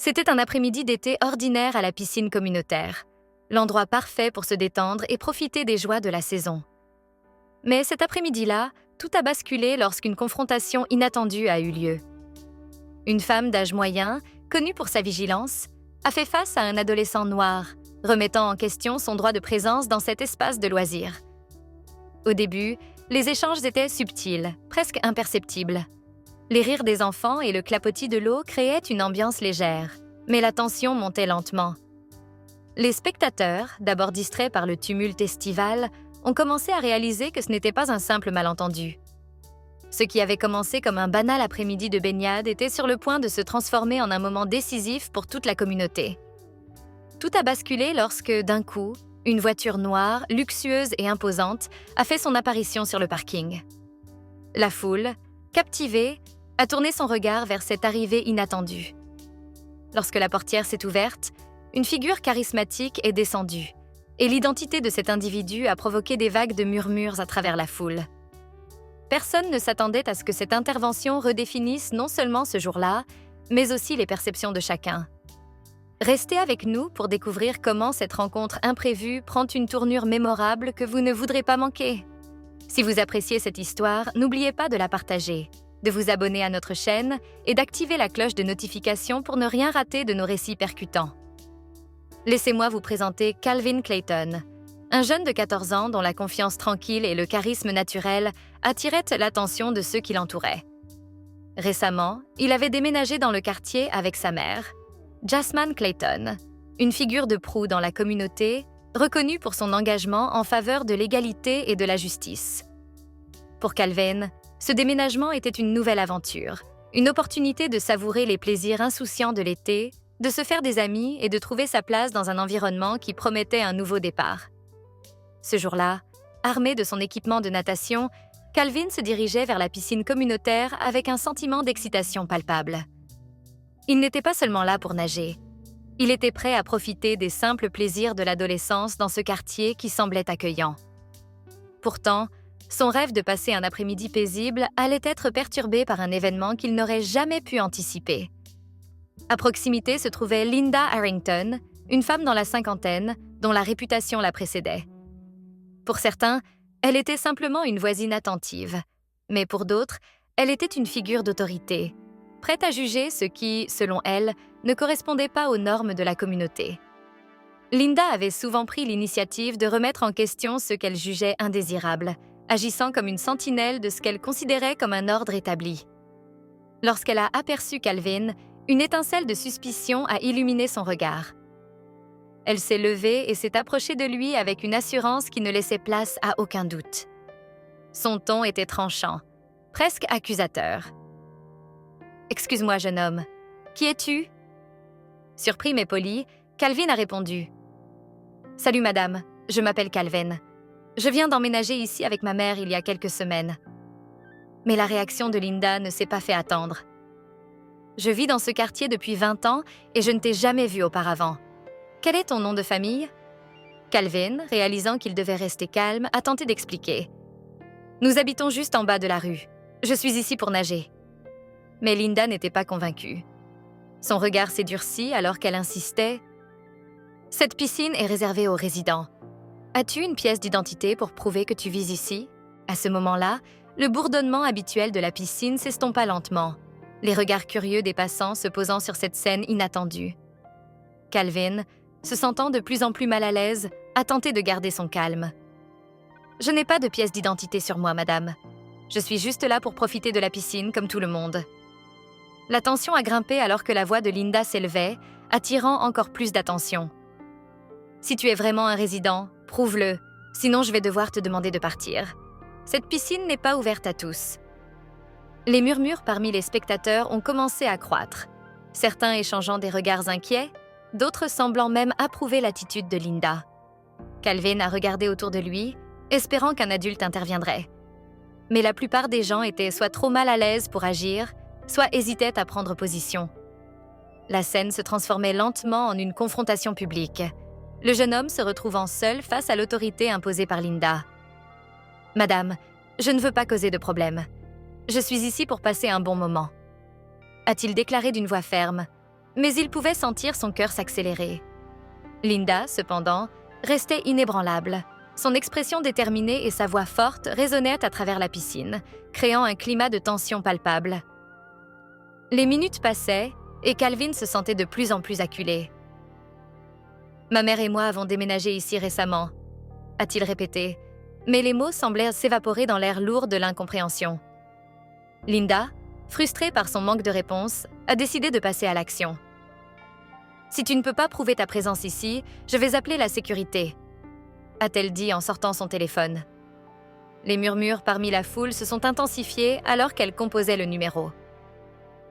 C'était un après-midi d'été ordinaire à la piscine communautaire, l'endroit parfait pour se détendre et profiter des joies de la saison. Mais cet après-midi-là, tout a basculé lorsqu'une confrontation inattendue a eu lieu. Une femme d'âge moyen, connue pour sa vigilance, a fait face à un adolescent noir, remettant en question son droit de présence dans cet espace de loisirs. Au début, les échanges étaient subtils, presque imperceptibles. Les rires des enfants et le clapotis de l'eau créaient une ambiance légère, mais la tension montait lentement. Les spectateurs, d'abord distraits par le tumulte estival, ont commencé à réaliser que ce n'était pas un simple malentendu. Ce qui avait commencé comme un banal après-midi de baignade était sur le point de se transformer en un moment décisif pour toute la communauté. Tout a basculé lorsque, d'un coup, une voiture noire, luxueuse et imposante, a fait son apparition sur le parking. La foule, captivée, a tourné son regard vers cette arrivée inattendue. Lorsque la portière s'est ouverte, une figure charismatique est descendue, et l'identité de cet individu a provoqué des vagues de murmures à travers la foule. Personne ne s'attendait à ce que cette intervention redéfinisse non seulement ce jour-là, mais aussi les perceptions de chacun. Restez avec nous pour découvrir comment cette rencontre imprévue prend une tournure mémorable que vous ne voudrez pas manquer. Si vous appréciez cette histoire, n'oubliez pas de la partager, de vous abonner à notre chaîne et d'activer la cloche de notification pour ne rien rater de nos récits percutants. Laissez-moi vous présenter Calvin Clayton, un jeune de 14 ans dont la confiance tranquille et le charisme naturel attiraient l'attention de ceux qui l'entouraient. Récemment, il avait déménagé dans le quartier avec sa mère, Jasmine Clayton, une figure de proue dans la communauté, reconnue pour son engagement en faveur de l'égalité et de la justice. Pour Calvin, ce déménagement était une nouvelle aventure, une opportunité de savourer les plaisirs insouciants de l'été, de se faire des amis et de trouver sa place dans un environnement qui promettait un nouveau départ. Ce jour-là, armé de son équipement de natation, Calvin se dirigeait vers la piscine communautaire avec un sentiment d'excitation palpable. Il n'était pas seulement là pour nager. Il était prêt à profiter des simples plaisirs de l'adolescence dans ce quartier qui semblait accueillant. Pourtant, son rêve de passer un après-midi paisible allait être perturbé par un événement qu'il n'aurait jamais pu anticiper. À proximité se trouvait Linda Harrington, une femme dans la cinquantaine dont la réputation la précédait. Pour certains, elle était simplement une voisine attentive, mais pour d'autres, elle était une figure d'autorité, prête à juger ce qui, selon elle, ne correspondait pas aux normes de la communauté. Linda avait souvent pris l'initiative de remettre en question ce qu'elle jugeait indésirable, agissant comme une sentinelle de ce qu'elle considérait comme un ordre établi. Lorsqu'elle a aperçu Calvin, une étincelle de suspicion a illuminé son regard. Elle s'est levée et s'est approchée de lui avec une assurance qui ne laissait place à aucun doute. Son ton était tranchant, presque accusateur. « Excuse-moi, jeune homme, qui es-tu » Surpris mais poli, Calvin a répondu. « Salut madame, je m'appelle Calvin. Je viens d'emménager ici avec ma mère il y a quelques semaines. » Mais la réaction de Linda ne s'est pas fait attendre. « Je vis dans ce quartier depuis 20 ans et je ne t'ai jamais vu auparavant. Quel est ton nom de famille ?» Calvin, réalisant qu'il devait rester calme, a tenté d'expliquer. « Nous habitons juste en bas de la rue. Je suis ici pour nager. » Mais Linda n'était pas convaincue. Son regard s'est durci alors qu'elle insistait. « Cette piscine est réservée aux résidents. As-tu une pièce d'identité pour prouver que tu vis ici ?» À ce moment-là, le bourdonnement habituel de la piscine s'estompa lentement, les regards curieux des passants se posant sur cette scène inattendue. Calvin, se sentant de plus en plus mal à l'aise, a tenté de garder son calme. « Je n'ai pas de pièce d'identité sur moi, madame. Je suis juste là pour profiter de la piscine comme tout le monde. » La tension a grimpé alors que la voix de Linda s'élevait, attirant encore plus d'attention. « Si tu es vraiment un résident, prouve-le, sinon je vais devoir te demander de partir. Cette piscine n'est pas ouverte à tous. » Les murmures parmi les spectateurs ont commencé à croître, certains échangeant des regards inquiets, d'autres semblant même approuver l'attitude de Linda. Calvin a regardé autour de lui, espérant qu'un adulte interviendrait. Mais la plupart des gens étaient soit trop mal à l'aise pour agir, soit hésitaient à prendre position. La scène se transformait lentement en une confrontation publique, le jeune homme se retrouvant seul face à l'autorité imposée par Linda. « Madame, je ne veux pas causer de problème. Je suis ici pour passer un bon moment. » a-t-il déclaré d'une voix ferme. mais il pouvait sentir son cœur s'accélérer. Linda, cependant, restait inébranlable. Son expression déterminée et sa voix forte résonnaient à travers la piscine, créant un climat de tension palpable. Les minutes passaient et Calvin se sentait de plus en plus acculé. « Ma mère et moi avons déménagé ici récemment », a-t-il répété, mais les mots semblaient s'évaporer dans l'air lourd de l'incompréhension. Linda, frustrée par son manque de réponse, a décidé de passer à l'action. « Si tu ne peux pas prouver ta présence ici, je vais appeler la sécurité », a-t-elle dit en sortant son téléphone. Les murmures parmi la foule se sont intensifiés alors qu'elle composait le numéro.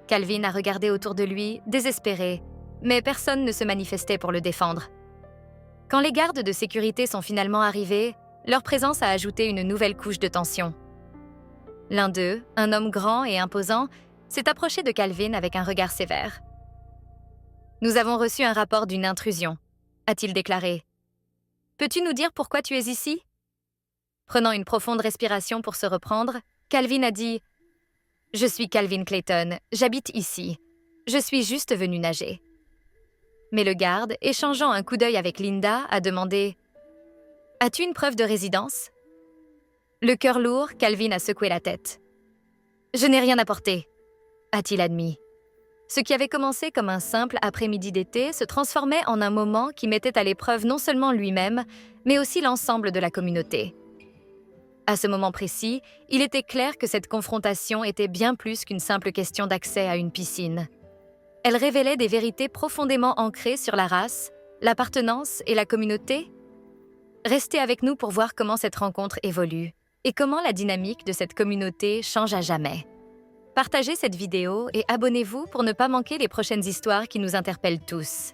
Calvin a regardé autour de lui, désespéré, mais personne ne se manifestait pour le défendre. Quand les gardes de sécurité sont finalement arrivés, leur présence a ajouté une nouvelle couche de tension. L'un d'eux, un homme grand et imposant, s'est approché de Calvin avec un regard sévère. « Nous avons reçu un rapport d'une intrusion », a-t-il déclaré. « Peux-tu nous dire pourquoi tu es ici ?» Prenant une profonde respiration pour se reprendre, Calvin a dit « Je suis Calvin Clayton, j'habite ici. Je suis juste venu nager. » Mais le garde, échangeant un coup d'œil avec Linda, a demandé « As-tu une preuve de résidence ?» Le cœur lourd, Calvin a secoué la tête. « Je n'ai rien apporté », a-t-il admis. Ce qui avait commencé comme un simple après-midi d'été se transformait en un moment qui mettait à l'épreuve non seulement lui-même, mais aussi l'ensemble de la communauté. À ce moment précis, il était clair que cette confrontation était bien plus qu'une simple question d'accès à une piscine. Elle révélait des vérités profondément ancrées sur la race, l'appartenance et la communauté. Restez avec nous pour voir comment cette rencontre évolue et comment la dynamique de cette communauté change à jamais. Partagez cette vidéo et abonnez-vous pour ne pas manquer les prochaines histoires qui nous interpellent tous.